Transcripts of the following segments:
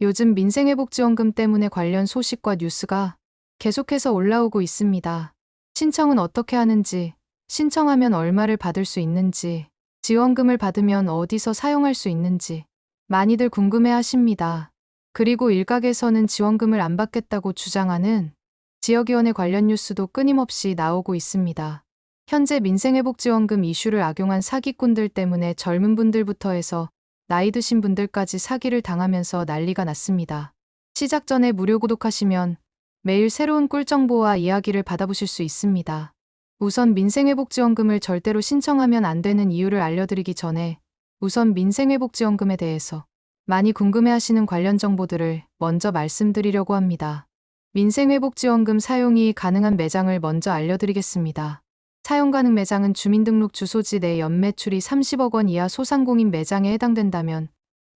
요즘 민생회복지원금 때문에 관련 소식과 뉴스가 계속해서 올라오고 있습니다. 신청은 어떻게 하는지, 신청하면 얼마를 받을 수 있는지, 지원금을 받으면 어디서 사용할 수 있는지 많이들 궁금해 하십니다. 그리고 일각에서는 지원금을 안 받겠다고 주장하는 지역위원회 관련 뉴스도 끊임없이 나오고 있습니다. 현재 민생회복지원금 이슈를 악용한 사기꾼들 때문에 젊은 분들부터 해서 나이 드신 분들까지 사기를 당하면서 난리가 났습니다. 시작 전에 무료 구독하시면 매일 새로운 꿀정보와 이야기를 받아보실 수 있습니다. 우선 민생회복지원금을 절대로 신청하면 안 되는 이유를 알려드리기 전에 우선 민생회복지원금에 대해서 많이 궁금해하시는 관련 정보들을 먼저 말씀드리려고 합니다. 민생회복지원금 사용이 가능한 매장을 먼저 알려드리겠습니다. 사용 가능 매장은 주민등록 주소지 내 연매출이 30억 원 이하 소상공인 매장에 해당된다면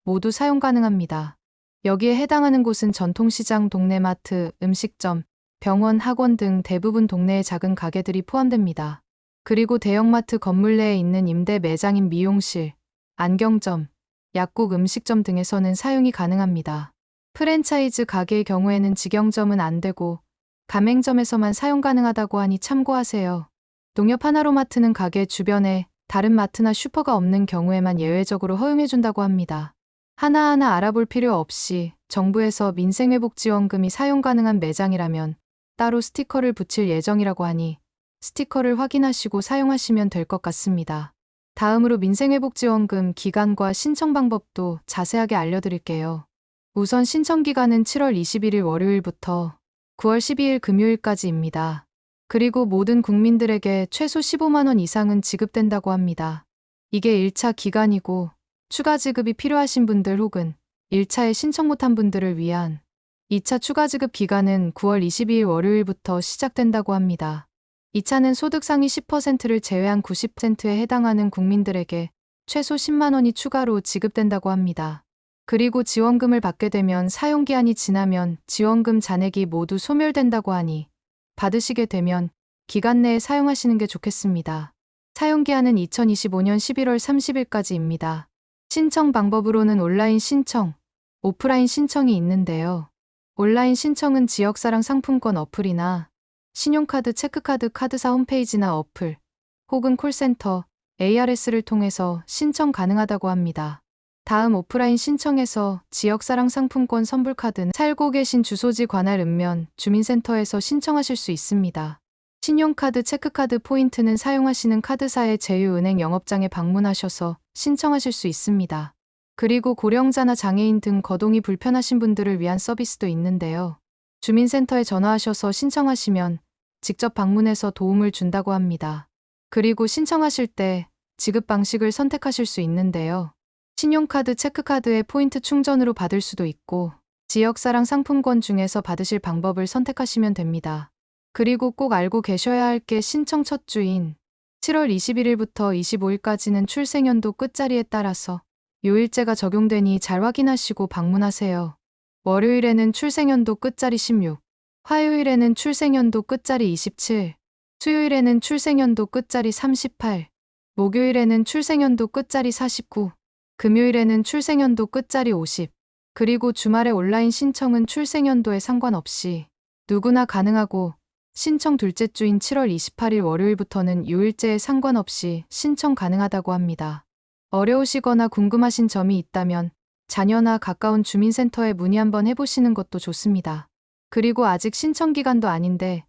모두 사용 가능합니다. 여기에 해당하는 곳은 전통시장, 동네마트, 음식점, 병원, 학원 등 대부분 동네의 작은 가게들이 포함됩니다. 그리고 대형마트 건물 내에 있는 임대 매장인 미용실, 안경점, 약국, 음식점 등에서는 사용이 가능합니다. 프랜차이즈 가게의 경우에는 직영점은 안 되고 가맹점에서만 사용 가능하다고 하니 참고하세요. 농협 하나로마트는 가게 주변에 다른 마트나 슈퍼가 없는 경우에만 예외적으로 허용해준다고 합니다. 하나하나 알아볼 필요 없이 정부에서 민생회복지원금이 사용 가능한 매장이라면 따로 스티커를 붙일 예정이라고 하니 스티커를 확인하시고 사용하시면 될 것 같습니다. 다음으로 민생회복지원금 기간과 신청 방법도 자세하게 알려드릴게요. 우선 신청 기간은 7월 21일 월요일부터 9월 12일 금요일까지입니다. 그리고 모든 국민들에게 최소 15만 원 이상은 지급된다고 합니다. 이게 1차 기간이고 추가 지급이 필요하신 분들 혹은 1차에 신청 못한 분들을 위한 2차 추가 지급 기간은 9월 22일 월요일부터 시작된다고 합니다. 2차는 소득 상위 10%를 제외한 90%에 해당하는 국민들에게 최소 10만 원이 추가로 지급된다고 합니다. 그리고 지원금을 받게 되면 사용기한이 지나면 지원금 잔액이 모두 소멸된다고 하니 받으시게 되면 기간 내에 사용하시는 게 좋겠습니다. 사용기한은 2025년 11월 30일까지입니다. 신청 방법으로는 온라인 신청, 오프라인 신청이 있는데요. 온라인 신청은 지역사랑 상품권 어플이나 신용카드, 체크카드, 카드사 홈페이지나 어플 혹은 콜센터, ARS를 통해서 신청 가능하다고 합니다. 다음 오프라인 신청에서 지역사랑 상품권 선불카드는 살고 계신 주소지 관할 읍면 주민센터에서 신청하실 수 있습니다. 신용카드, 체크카드, 포인트는 사용하시는 카드사의 제휴은행 영업장에 방문하셔서 신청하실 수 있습니다. 그리고 고령자나 장애인 등 거동이 불편하신 분들을 위한 서비스도 있는데요. 주민센터에 전화하셔서 신청하시면 직접 방문해서 도움을 준다고 합니다. 그리고 신청하실 때 지급 방식을 선택하실 수 있는데요. 신용카드, 체크카드의 포인트 충전으로 받을 수도 있고 지역사랑 상품권 중에서 받으실 방법을 선택하시면 됩니다. 그리고 꼭 알고 계셔야 할 게 신청 첫 주인 7월 21일부터 25일까지는 출생연도 끝자리에 따라서 요일제가 적용되니 잘 확인하시고 방문하세요. 월요일에는 출생연도 끝자리 16, 화요일에는 출생연도 끝자리 27, 수요일에는 출생연도 끝자리 38, 목요일에는 출생연도 끝자리 49, 금요일에는 출생연도 끝자리 50, 그리고 주말에 온라인 신청은 출생연도에 상관없이 누구나 가능하고 신청 둘째 주인 7월 28일 월요일부터는 요일제에 상관없이 신청 가능하다고 합니다. 어려우시거나 궁금하신 점이 있다면 자녀나 가까운 주민센터에 문의 한번 해보시는 것도 좋습니다. 그리고 아직 신청 기간도 아닌데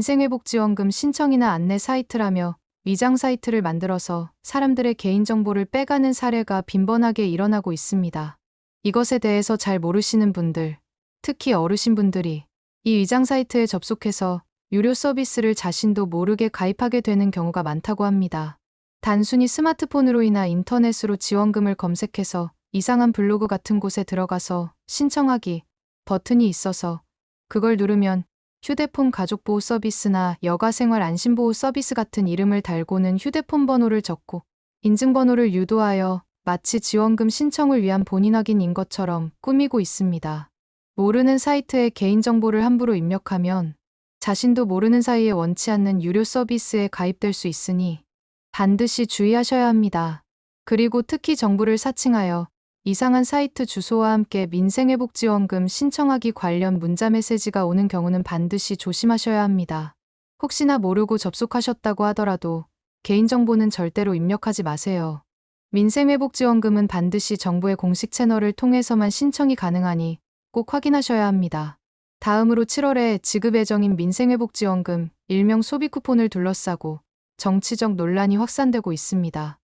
민생회복지원금 신청이나 안내 사이트라며 위장 사이트를 만들어서 사람들의 개인정보를 빼가는 사례가 빈번하게 일어나고 있습니다. 이것에 대해서 잘 모르시는 분들, 특히 어르신분들이 이 위장 사이트에 접속해서 유료 서비스를 자신도 모르게 가입하게 되는 경우가 많다고 합니다. 단순히 스마트폰으로이나 인터넷으로 지원금을 검색해서 이상한 블로그 같은 곳에 들어가서 신청하기 버튼이 있어서 그걸 누르면 휴대폰 가족보호 서비스나 여가생활 안심보호 서비스 같은 이름을 달고는 휴대폰 번호를 적고 인증번호를 유도하여 마치 지원금 신청을 위한 본인 확인인 것처럼 꾸미고 있습니다. 모르는 사이트에 개인정보를 함부로 입력하면 자신도 모르는 사이에 원치 않는 유료 서비스에 가입될 수 있으니 반드시 주의하셔야 합니다. 그리고 특히 정보를 사칭하여 이상한 사이트 주소와 함께 민생회복지원금 신청하기 관련 문자 메시지가 오는 경우는 반드시 조심하셔야 합니다. 혹시나 모르고 접속하셨다고 하더라도 개인정보는 절대로 입력하지 마세요. 민생회복지원금은 반드시 정부의 공식 채널을 통해서만 신청이 가능하니 꼭 확인하셔야 합니다. 다음으로 7월에 지급 예정인 민생회복지원금, 일명 소비쿠폰을 둘러싸고 정치적 논란이 확산되고 있습니다.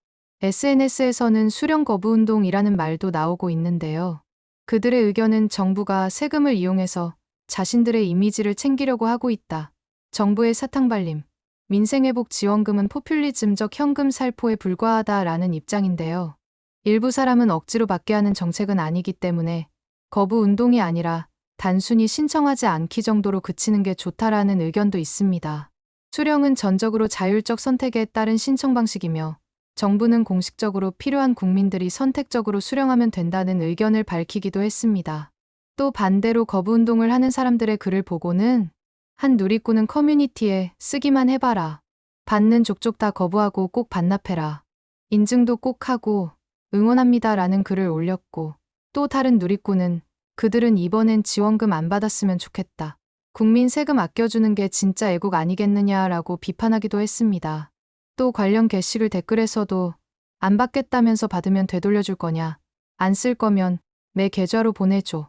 SNS에서는 수령 거부 운동이라는 말도 나오고 있는데요. 그들의 의견은 정부가 세금을 이용해서 자신들의 이미지를 챙기려고 하고 있다. 정부의 사탕발림, 민생회복 지원금은 포퓰리즘적 현금 살포에 불과하다라는 입장인데요. 일부 사람은 억지로 받게 하는 정책은 아니기 때문에 거부 운동이 아니라 단순히 신청하지 않기 정도로 그치는 게 좋다라는 의견도 있습니다. 수령은 전적으로 자율적 선택에 따른 신청 방식이며 정부는 공식적으로 필요한 국민들이 선택적으로 수령하면 된다는 의견을 밝히기도 했습니다. 또 반대로 거부운동을 하는 사람들의 글을 보고는 한 누리꾼은 커뮤니티에 쓰기만 해봐라. 받는 족족 다 거부하고 꼭 반납해라. 인증도 꼭 하고 응원합니다 라는 글을 올렸고 또 다른 누리꾼은 그들은 이번엔 지원금 안 받았으면 좋겠다. 국민 세금 아껴주는 게 진짜 애국 아니겠느냐라고 비판하기도 했습니다. 또 관련 게시글 댓글에서도 안 받겠다면서 받으면 되돌려줄 거냐, 안 쓸 거면 내 계좌로 보내줘,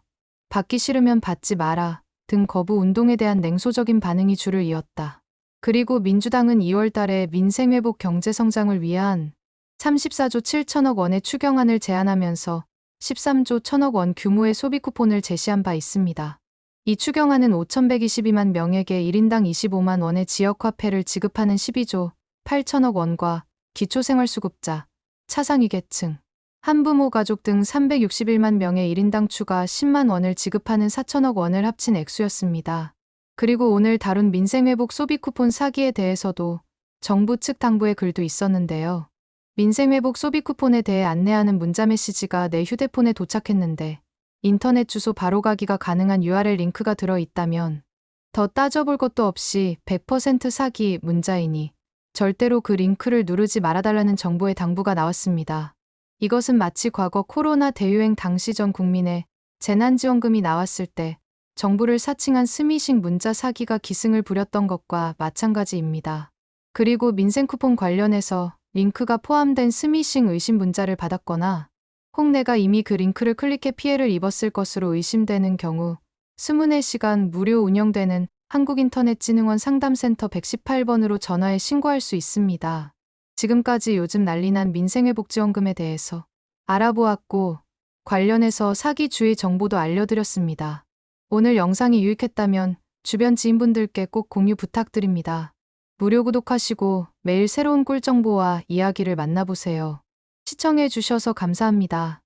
받기 싫으면 받지 마라 등 거부 운동에 대한 냉소적인 반응이 줄을 이었다. 그리고 민주당은 2월 달에 민생회복 경제성장을 위한 34조 7천억 원의 추경안을 제안하면서 13조 1천억 원 규모의 소비 쿠폰을 제시한 바 있습니다. 이 추경안은 5,122만 명에게 1인당 25만 원의 지역화폐를 지급하는 12조 8천억 원과 기초생활수급자, 차상위계층, 한부모 가족 등 361만 명의 1인당 추가 10만 원을 지급하는 4천억 원을 합친 액수였습니다. 그리고 오늘 다룬 민생회복 소비쿠폰 사기에 대해서도 정부 측 당부의 글도 있었는데요. 민생회복 소비쿠폰에 대해 안내하는 문자 메시지가 내 휴대폰에 도착했는데 인터넷 주소 바로가기가 가능한 URL 링크가 들어있다면 더 따져볼 것도 없이 100% 사기 문자이니 절대로 그 링크를 누르지 말아달라는 정부의 당부가 나왔습니다. 이것은 마치 과거 코로나 대유행 당시 전 국민의 재난지원금이 나왔을 때 정부를 사칭한 스미싱 문자 사기가 기승을 부렸던 것과 마찬가지입니다. 그리고 민생쿠폰 관련해서 링크가 포함된 스미싱 의심 문자를 받았거나 혹 내가 이미 그 링크를 클릭해 피해를 입었을 것으로 의심되는 경우 24시간 무료 운영되는 한국인터넷진흥원 상담센터 118번으로 전화해 신고할 수 있습니다. 지금까지 요즘 난리난 민생회복지원금에 대해서 알아보았고 관련해서 사기 주의 정보도 알려드렸습니다. 오늘 영상이 유익했다면 주변 지인분들께 꼭 공유 부탁드립니다. 무료 구독하시고 매일 새로운 꿀 정보와 이야기를 만나보세요. 시청해 주셔서 감사합니다.